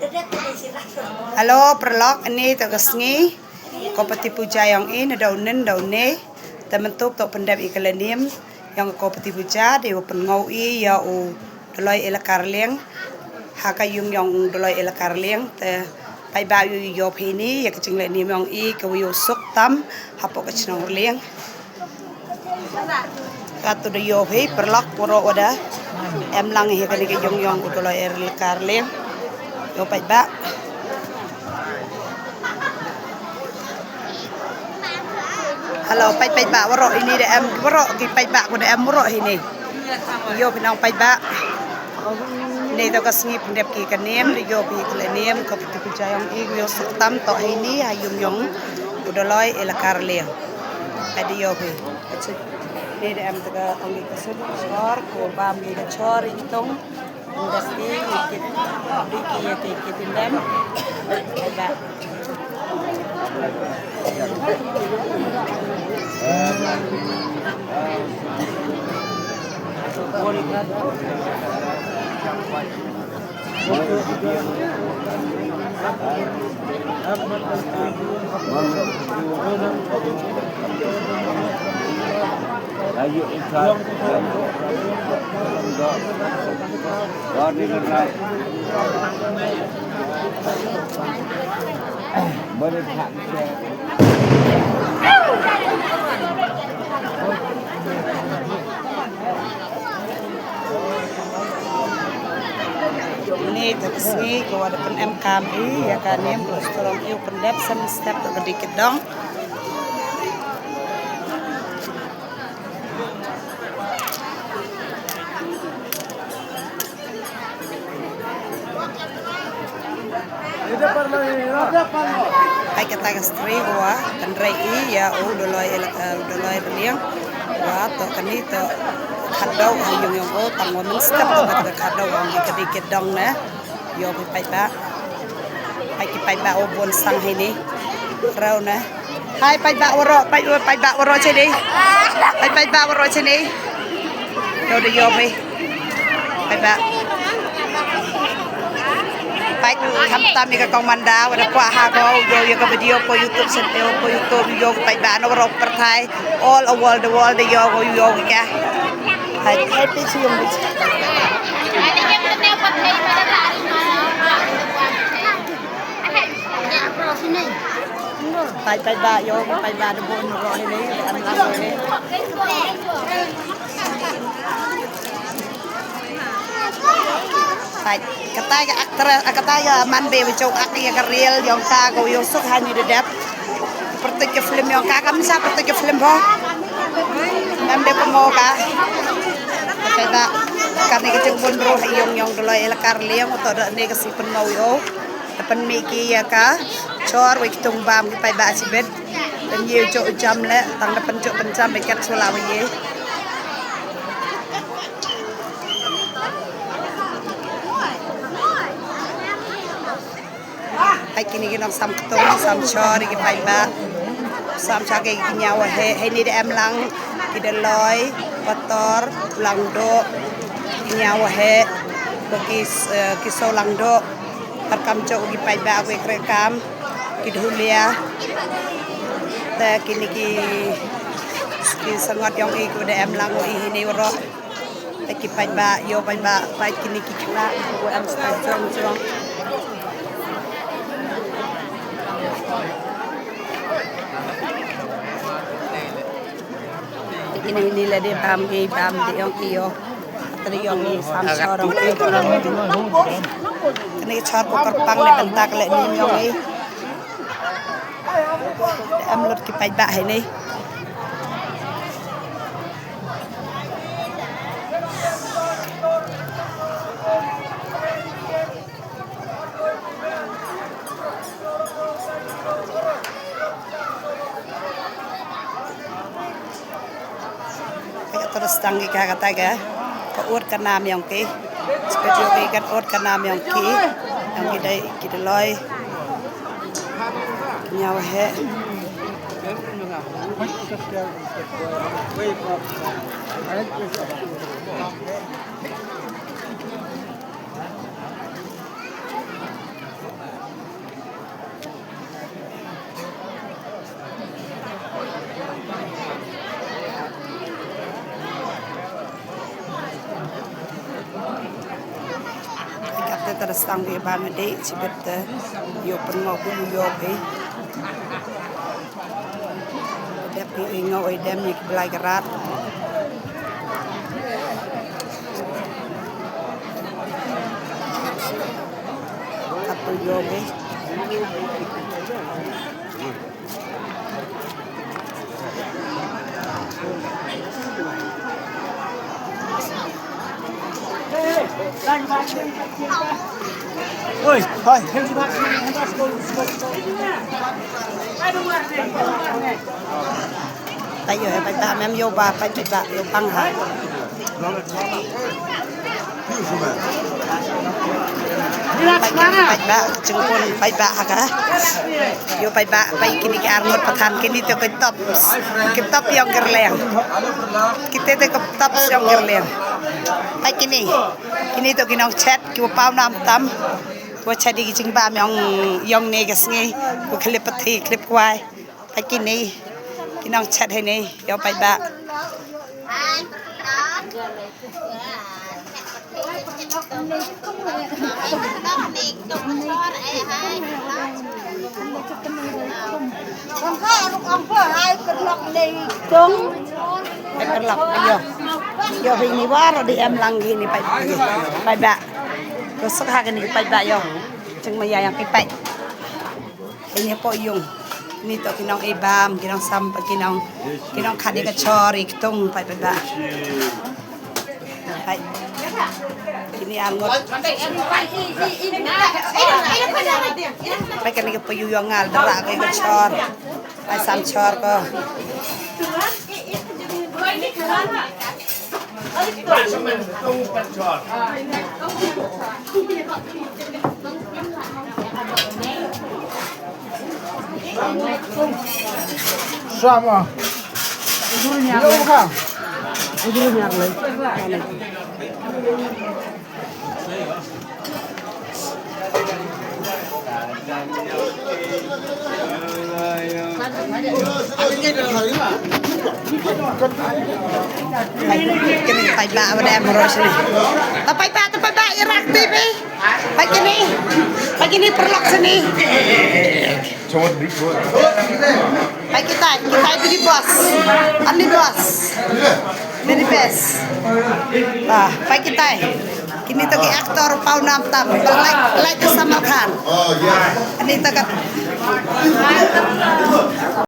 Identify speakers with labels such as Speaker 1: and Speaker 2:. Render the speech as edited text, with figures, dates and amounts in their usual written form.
Speaker 1: Halo, perlok ini tegasngi. Kopati puja yang ini daunen daune. Tementuk tok pendap ikalenim yang kopati puja di pengau ya u doloi elakarleng. Haka yung yang doloi elakarleng te pai ba yu yop ini ya kecing lenim yang ke yu suk tam hapok kecing leng. Katu de yop he perlok puro oda. Em lang he kani ke yung doloi elakarleng. Yo pai ba. Halo, pai ba waro ini de em waro ki pai ba ko de em waro ini. Yo pinang pai ba. Nei to kasngi pendep ki kanem de yo pi klenem ko pi ku jayong I yo tam to ini hayum yong udoloi elakar le. Adi yo pi. Nei de em taga ongi kasul chor ko bam ni de chor itong industri ikit diki ya ki tindam. Pai ba.
Speaker 2: Ayo insaf, boleh tak
Speaker 1: ini tersini kalau ada pen MKMI ya kan yang tolong iu pendap sem step sedikit dong. Hai kata kastri gua kan rei ya doloi beliang gua to kani to kadau yung tangon step to kadau ang dikit dong na yo pai ba bon sang ini rau na hai pai ba waro sini pai ba waro sini yo pai ba pai tham tam ni ka kong manda wada kwa ha go yo ka video po YouTube senteo po YouTube yo pai ba no ro per thai all over the world the yo ka hai pi chi yung pai ba yo pai ba de bon ro ni an la ni katanya man be cok akya real yang ka go yo sok hani de dap seperti ke film yang ka kami seperti ke film ho man be pengo ka kata karena keceng bon bro yang doloi elakar liang atau ada ne kasi pengo yo depan miki ya ka chor wik tung bam ki pai ba sibet dan ye cok jam le tang depan cok pencam dekat Sulawesi. Hai kini kita sam ketong sam chor ki pai ba sam chake ki nyawa he ni de em lang ki de loy kotor lang do ki nyawa he bagi ki so lang do perkam chok ki pai ba we krekam ki dhulia ta kini ki sangat yang I ku de em lang I ni ro ta ki pai ba yo pai ba pai kini ki kla ku em sta jong ini lah dia bam dia yang kio tadi yang ni sam sorong ini char ko kerpang le bentak le ni yang ni am lot ki pai ba hai ni terus tangi kata ga urut ka nam yang ki seperti kan urut ka nam yang kita loy nyawa he sang dia bamade cibet yo pengo ku yo pe dep yo ingo dem ni belai kerat satu yo pe
Speaker 3: Oi, hai.
Speaker 1: tayo pa ta mem yo ba pa ba yo pang ha pa ba jengkon pa ba ka yo pa ba pa kini ke arngot pakan kini to ke top yang gerleng kita te ke top yang gerleng pa kini to kinong chat ki pau nam tam tua chat di jing ba mong yong ne ke sngi ku clip pati clip kwai pa kini kinong chat hai ni yo pa ba Ay perlak yo ini war di em lang gini pai ba terus ha gini pai ba yo jeng maya yang pai ini po yung ini to kinong ibam kinong sam kinong khadi ka chori tung pai ba pai ini angot pai kan ke payu yang ngal dara ka chor pai sam chor ko
Speaker 3: Sama. Udunya apa? Udunya apa?
Speaker 1: Kini pai ba ada moros ni. Pai ba reaktif eh. Pai kini perlok sini. Pai kita beli bos. Ani bos. Very best. Pai kita. Kini to ki aktor pau nam tam. Like Salman Khan. Oh yeah. Ani to kat